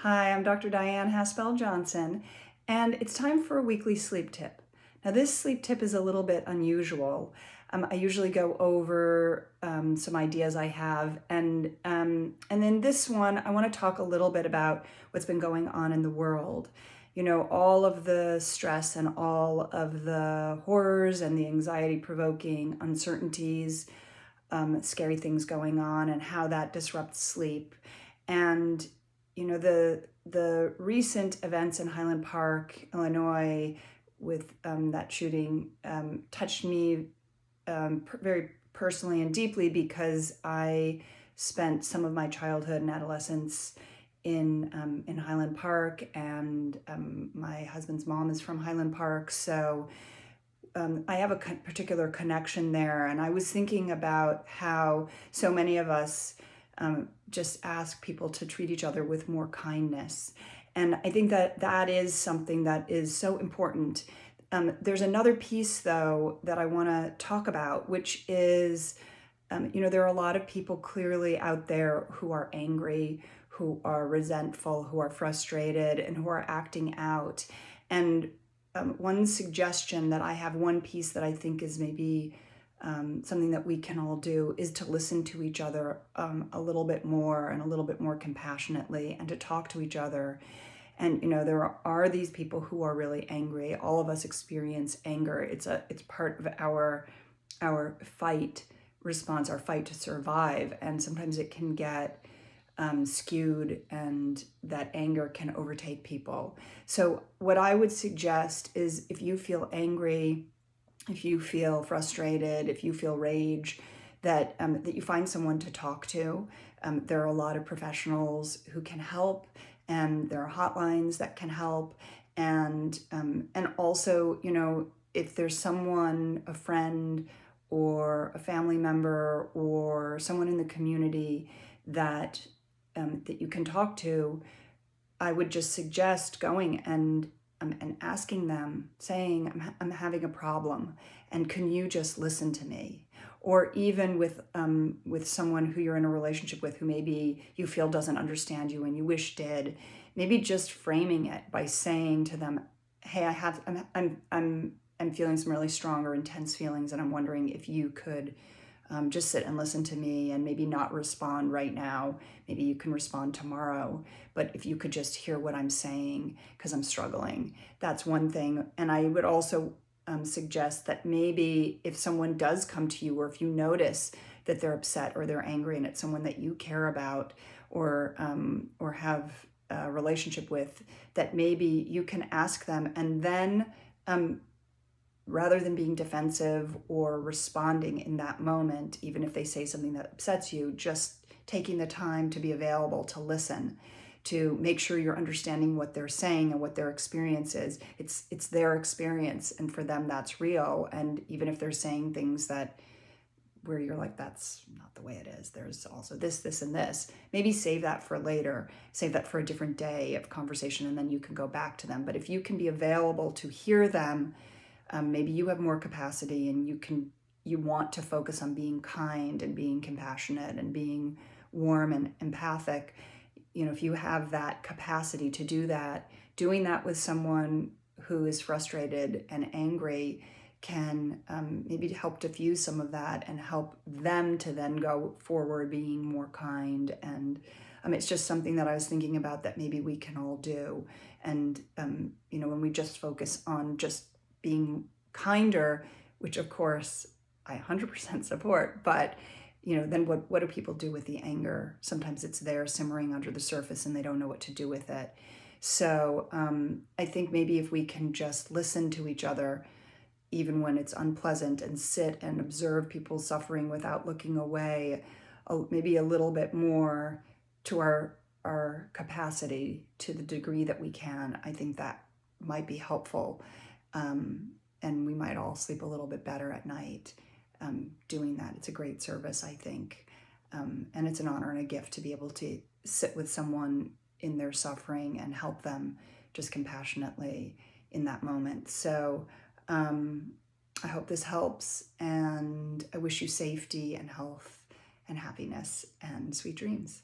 Hi, I'm Dr. Dyan Haspel-Johnson, and it's time for a weekly sleep tip. Now, this sleep tip is a little bit unusual. I usually go over some ideas I have, and then this one, I want to talk a little bit about what's been going on in the world. You know, all of the stress and all of the horrors and the anxiety-provoking uncertainties, scary things going on, and how that disrupts sleep. And you know, the recent events in Highland Park, Illinois, with that shooting touched me very personally and deeply because I spent some of my childhood and adolescence in Highland Park, and my husband's mom is from Highland Park, so I have a particular connection there. And I was thinking about how so many of us just ask people to treat each other with more kindness. And I think that that is something that is so important. There's another piece, though, that I want to talk about, which is, you know, there are a lot of people clearly out there who are angry, who are resentful, who are frustrated, and who are acting out. And one suggestion that I have, one piece that I think is maybe something that we can all do, is to listen to each other a little bit more and a little bit more compassionately, and to talk to each other. And you know, there are these people who are really angry. All of us experience anger. It's part of our fight response, our fight to survive. And sometimes it can get skewed, and that anger can overtake people. So what I would suggest is, if you feel angry, if you feel frustrated, if you feel rage, that you find someone to talk to. There are a lot of professionals who can help, and there are hotlines that can help. And also, you know, if there's someone, a friend or a family member or someone in the community that that you can talk to, I would just suggest going and asking them, saying, I'm having a problem, and can you just listen to me? Or even with someone who you're in a relationship with, who maybe you feel doesn't understand you and you wish did, maybe just framing it by saying to them, hey, I'm feeling some really strong or intense feelings, and I'm wondering if you could just sit and listen to me, and maybe not respond right now. Maybe you can respond tomorrow. But if you could just hear what I'm saying, because I'm struggling. That's one thing. And I would also suggest that maybe if someone does come to you, or if you notice that they're upset or they're angry, and it's someone that you care about or have a relationship with, that maybe you can ask them, and then rather than being defensive or responding in that moment, even if they say something that upsets you, just taking the time to be available to listen, to make sure you're understanding what they're saying and what their experience is. It's their experience, and for them that's real. And even if they're saying things that where you're like, that's not the way it is, there's also this, and this, maybe save that for later, save that for a different day of conversation, and then you can go back to them. But if you can be available to hear them, maybe you have more capacity, and you want to focus on being kind and being compassionate and being warm and empathic. You know, if you have that capacity to do that, doing that with someone who is frustrated and angry can maybe help diffuse some of that, and help them to then go forward being more kind. And it's just something that I was thinking about, that maybe we can all do. And you know, when we just focus on just being kinder, which of course I 100% support, but you know, then what do people do with the anger? Sometimes it's there simmering under the surface, and they don't know what to do with it. So I think maybe if we can just listen to each other, even when it's unpleasant, and sit and observe people's suffering without looking away, maybe a little bit more to our capacity, to the degree that we can, I think that might be helpful. And we might all sleep a little bit better at night doing that. It's a great service, I think. And it's an honor and a gift to be able to sit with someone in their suffering and help them just compassionately in that moment. So I hope this helps, and I wish you safety and health and happiness and sweet dreams.